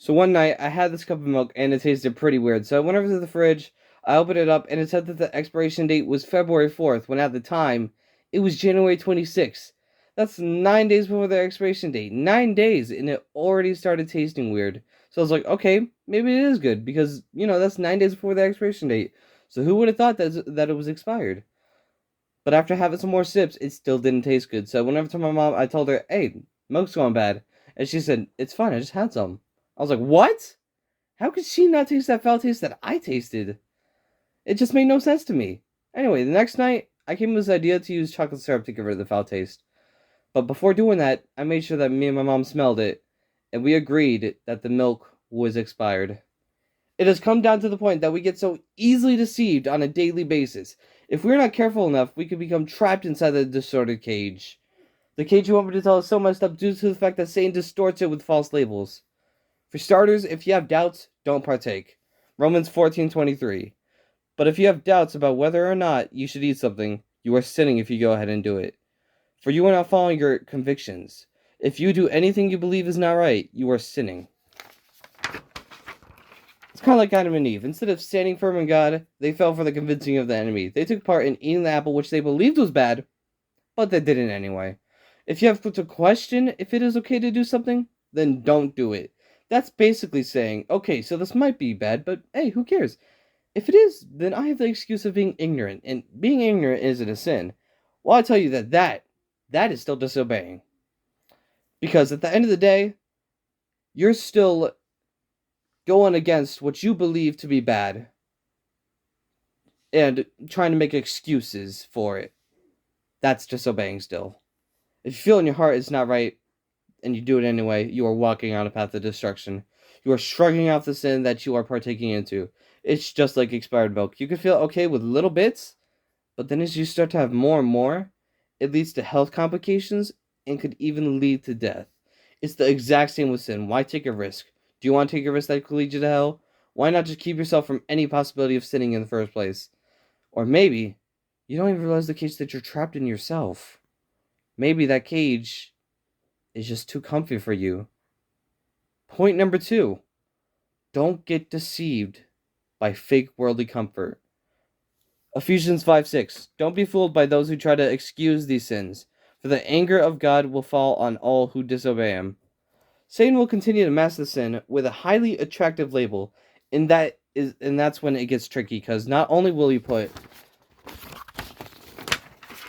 So one night, I had this cup of milk, and it tasted pretty weird. So I went over to the fridge, I opened it up, and it said that the expiration date was February 4th, when at the time, it was January 26th. That's 9 days before the expiration date. 9 days, and it already started tasting weird. So I was like, okay, maybe it is good, because, that's 9 days before the expiration date. So who would have thought that it was expired? But after having some more sips, it still didn't taste good. So I went over to my mom, I told her, hey, milk's going bad. And she said, it's fine, I just had some. I was like, what? How could she not taste that foul taste that I tasted? It just made no sense to me. Anyway, the next night, I came with this idea to use chocolate syrup to get rid of the foul taste. But before doing that, I made sure that me and my mom smelled it, and we agreed that the milk was expired. It has come down to the point that we get so easily deceived on a daily basis. If we're not careful enough, we could become trapped inside the distorted cage. The cage you want me to tell is so messed up due to the fact that Satan distorts it with false labels. For starters, if you have doubts, don't partake. Romans 14:23. But if you have doubts about whether or not you should eat something, you are sinning if you go ahead and do it. For you are not following your convictions. If you do anything you believe is not right, you are sinning. It's kind of like Adam and Eve. Instead of standing firm in God, they fell for the convincing of the enemy. They took part in eating the apple which they believed was bad, but they didn't anyway. If you have to question if it is okay to do something, then don't do it. That's basically saying, okay, so this might be bad, but hey, who cares? If it is, then I have the excuse of being ignorant, and being ignorant isn't a sin. Well, I tell you that is still disobeying. Because at the end of the day, you're still going against what you believe to be bad and trying to make excuses for it. That's disobeying still. If you feel in your heart it's not right and you do it anyway, you are walking on a path of destruction. You are shrugging off the sin that you are partaking into. It's just like expired milk. You can feel okay with little bits, but then as you start to have more and more, it leads to health complications and could even lead to death. It's the exact same with sin. Why take a risk? Do you want to take a risk that could lead you to hell? Why not just keep yourself from any possibility of sinning in the first place? Or maybe you don't even realize the cage that you're trapped in yourself. Maybe that cage is just too comfy for you. Point number 2, don't get deceived by fake worldly comfort. Ephesians 5:6. Don't be fooled by those who try to excuse these sins, for the anger of God will fall on all who disobey him. Satan will continue to mask the sin with a highly attractive label, and that's when it gets tricky, because not only will he put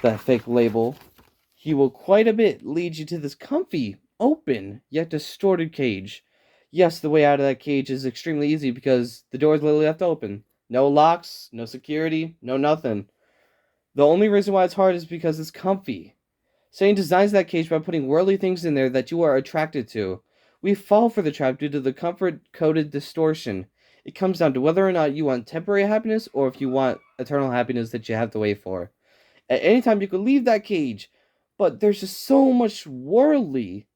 the fake label, he will quite a bit lead you to this comfy, open, yet distorted cage. Yes, the way out of that cage is extremely easy because the door is literally left open. No locks, no security, no nothing. The only reason why it's hard is because it's comfy. Satan designs that cage by putting worldly things in there that you are attracted to. We fall for the trap due to the comfort-coded distortion. It comes down to whether or not you want temporary happiness or if you want eternal happiness that you have to wait for. At any time you could leave that cage, but there's just so much worldly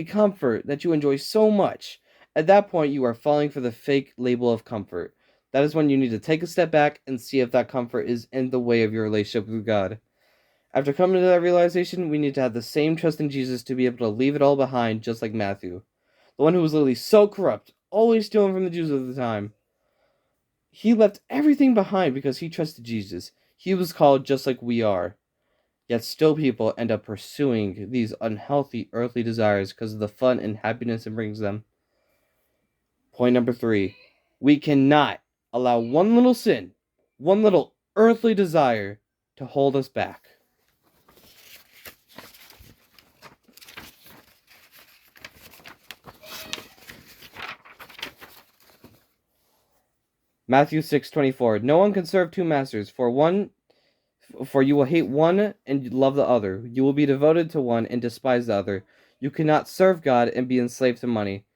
comfort that you enjoy so much. At that point, you are falling for the fake label of comfort. That is when you need to take a step back and see if that comfort is in the way of your relationship with God. After coming to that realization, we need to have the same trust in Jesus to be able to leave it all behind, just like Matthew, the one who was literally so corrupt, always stealing from the Jews at the time. He left everything behind because he trusted Jesus. He was called just like we are. Yet still people end up pursuing these unhealthy earthly desires because of the fun and happiness it brings them. Point number 3. We cannot allow one little sin, one little earthly desire to hold us back. Matthew 6:24. No one can serve two masters, for you will hate one and love the other. You will be devoted to one and despise the other. You cannot serve God and be enslaved to money.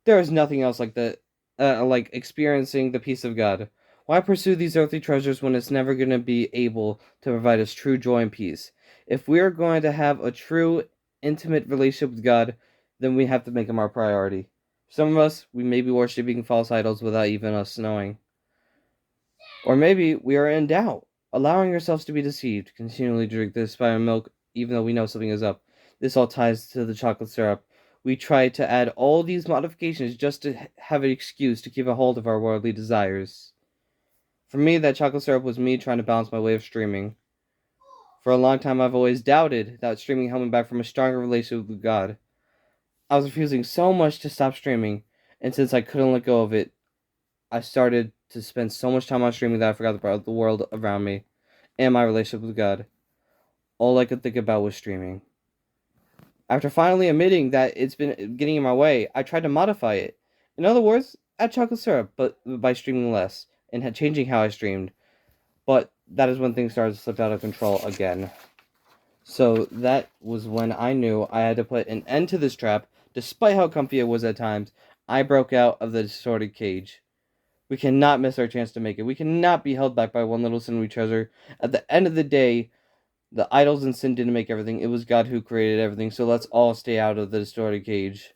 There is nothing else like experiencing the peace of God. Why pursue these earthly treasures when it's never going to be able to provide us true joy and peace? If we are going to have a true, intimate relationship with God, then we have to make him our priority. Some of us, we may be worshiping false idols without even us knowing. Or maybe we are in doubt, allowing ourselves to be deceived, continually drink this spire milk, even though we know something is up. This all ties to the chocolate syrup. We tried to add all these modifications just to have an excuse to keep a hold of our worldly desires. For me, that chocolate syrup was me trying to balance my way of streaming. For a long time, I've always doubted that streaming held me back from a stronger relationship with God. I was refusing so much to stop streaming, and since I couldn't let go of it, I started to spend so much time on streaming that I forgot about the world around me and my relationship with God. All I could think about was streaming. After finally admitting that it's been getting in my way, I tried to modify it. In other words, add chocolate syrup, but by streaming less and changing how I streamed. But that is when things started to slip out of control again. So that was when I knew I had to put an end to this trap. Despite how comfy it was at times, I broke out of the distorted cage. We cannot miss our chance to make it. We cannot be held back by one little sin we treasure. At the end of the day, the idols and sin didn't make everything. It was God who created everything. So let's all stay out of the distorted cage.